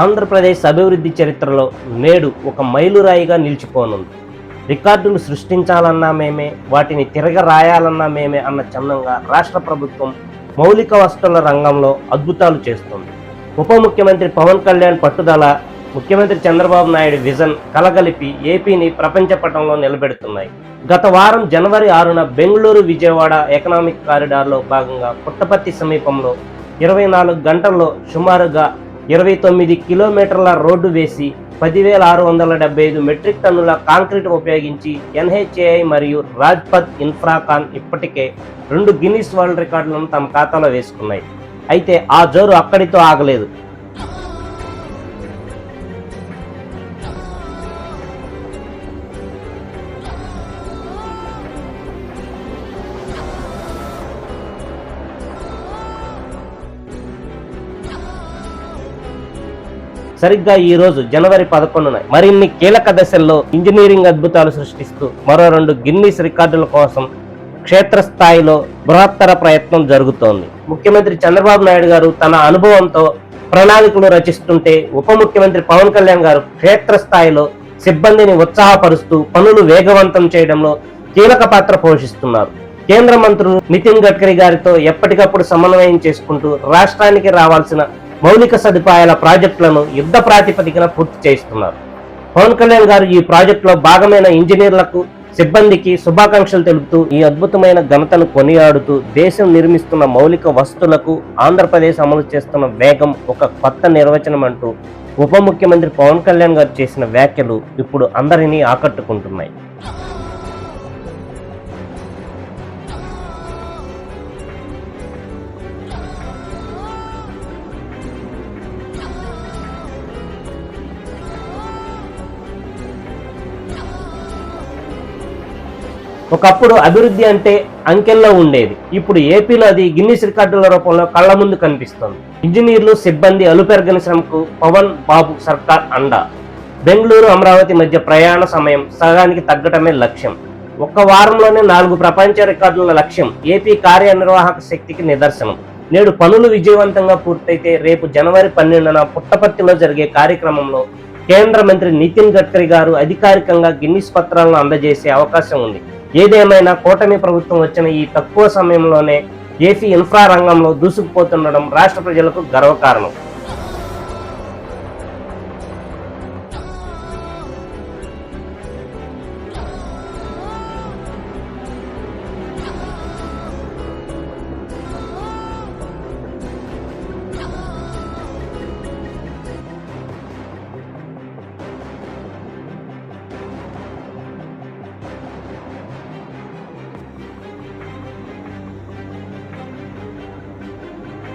ఆంధ్రప్రదేశ్ అభివృద్ధి చరిత్రలో నేడు ఒక మైలురాయిగా నిలిచిపోనుంది. రికార్డులు సృష్టించాలన్నా మేమే, వాటిని తిరగరాయాలన్నా మేమే అన్న చందంగా రాష్ట్ర ప్రభుత్వం మౌలిక వసతుల రంగంలో అద్భుతాలు చేస్తుంది. ఉప ముఖ్యమంత్రి పవన్ కళ్యాణ్ పట్టుదల, ముఖ్యమంత్రి చంద్రబాబు నాయుడు విజన్ కలగలిపి ఏపీని ప్రపంచ పటంలో నిలబెడుతున్నాయి. గత వారం జనవరి 6న బెంగళూరు విజయవాడ ఎకనామిక్ కారిడార్లో భాగంగా పుట్టపర్తి సమీపంలో 24 గంటల్లో సుమారుగా 29 కిలోమీటర్ల రోడ్డు వేసి 10,675 మెట్రిక్ టన్నుల కాంక్రీట్ ఉపయోగించి ఎన్హెచ్ఏఐ మరియు రాజ్పథ్ ఇన్ఫ్రాకాన్ ఇప్పటికే 2 గిన్నిస్ వరల్డ్ రికార్డులను తమ ఖాతాలో వేసుకున్నాయి. అయితే ఆ జోరు అక్కడితో ఆగలేదు. సరిగ్గా ఈ రోజు జనవరి 11న మరిన్ని కీలక దశల్లో ఇంజనీరింగ్ అద్భుతాలు సృష్టిస్తూ మరో 2 గిన్నిస్ రికార్డుల కోసం క్షేత్రస్థాయిలో బృహత్తర ప్రయత్నం జరుగుతోంది. ముఖ్యమంత్రి చంద్రబాబు నాయుడు గారు తన అనుభవంతో ప్రణాళికలు రచిస్తుంటే, ఉప ముఖ్యమంత్రి పవన్ కళ్యాణ్ గారు క్షేత్రస్థాయిలో సిబ్బందిని ఉత్సాహపరుస్తూ పనులు వేగవంతం చేయడంలో కీలక పాత్ర పోషిస్తున్నారు. కేంద్ర మంత్రులు నితిన్ గడ్కరీ గారితో ఎప్పటికప్పుడు సమన్వయం చేసుకుంటూ రాష్ట్రానికి రావాల్సిన మౌలిక సదుపాయాల ప్రాజెక్టులను యుద్ధ ప్రాతిపదికన పూర్తి చేస్తున్నారు. పవన్ కళ్యాణ్ గారు ఈ ప్రాజెక్టులో భాగమైన ఇంజనీర్లకు, సిబ్బందికి శుభాకాంక్షలు తెలుపుతూ ఈ అద్భుతమైన ఘనతను కొనియాడుతూ దేశం నిర్మిస్తున్న మౌలిక వసతులకు ఆంధ్రప్రదేశ్ అమలు చేస్తున్న వేగం ఒక కొత్త నిర్వచనం అంటూ ఉప ముఖ్యమంత్రి పవన్ కళ్యాణ్ గారు చేసిన వ్యాఖ్యలు ఇప్పుడు అందరినీ ఆకట్టుకుంటున్నాయి. ఒకప్పుడు అభివృద్ధి అంటే అంకెల్లో ఉండేది. ఇప్పుడు ఏపీలో అది గిన్నిస్ రికార్డుల రూపంలో కళ్ల ముందు కనిపిస్తోంది. ఇంజనీర్లు, సిబ్బంది అలుపెరగని శ్రమకు పవన్ బాబు సర్కార్ అండ. బెంగళూరు అమరావతి మధ్య ప్రయాణ సమయం సగానికి తగ్గటమే లక్ష్యం. ఒక్క వారంలోనే 4 ప్రపంచ రికార్డుల లక్ష్యం ఏపీ కార్యనిర్వాహక శక్తికి నిదర్శనం. నేడు పనులు విజయవంతంగా పూర్తయితే రేపు జనవరి 12న పుట్టపర్తిలో జరిగే కార్యక్రమంలో కేంద్ర మంత్రి నితిన్ గడ్కరీ గారు అధికారికంగా గిన్నిస్ పత్రాలను అందజేసే అవకాశం ఉంది. ఏదేమైనా కూటమి ప్రభుత్వం వచ్చిన ఈ తక్కువ సమయంలోనే ఏపీ ఇన్ఫ్రా రంగంలో దూసుకుపోతుండడం రాష్ట్ర ప్రజలకు గర్వకారణం.